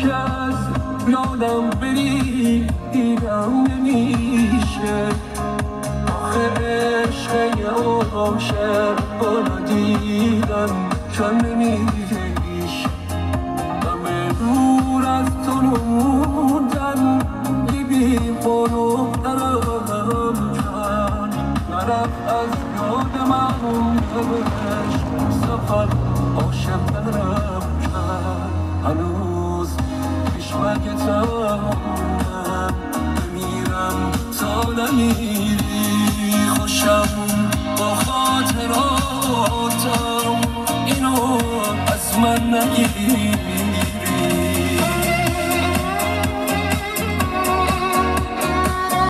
که از یادم بری دیدم نمیشه آخه عشق یه عاشق بالا دیدن چون نمیشه همه دور از تو نموندن یه بی خونو درم کرد نرفت از یاد من عشق سفر عاشق درم کرد هنوز پیشمکتم بمیرم تا نمیرم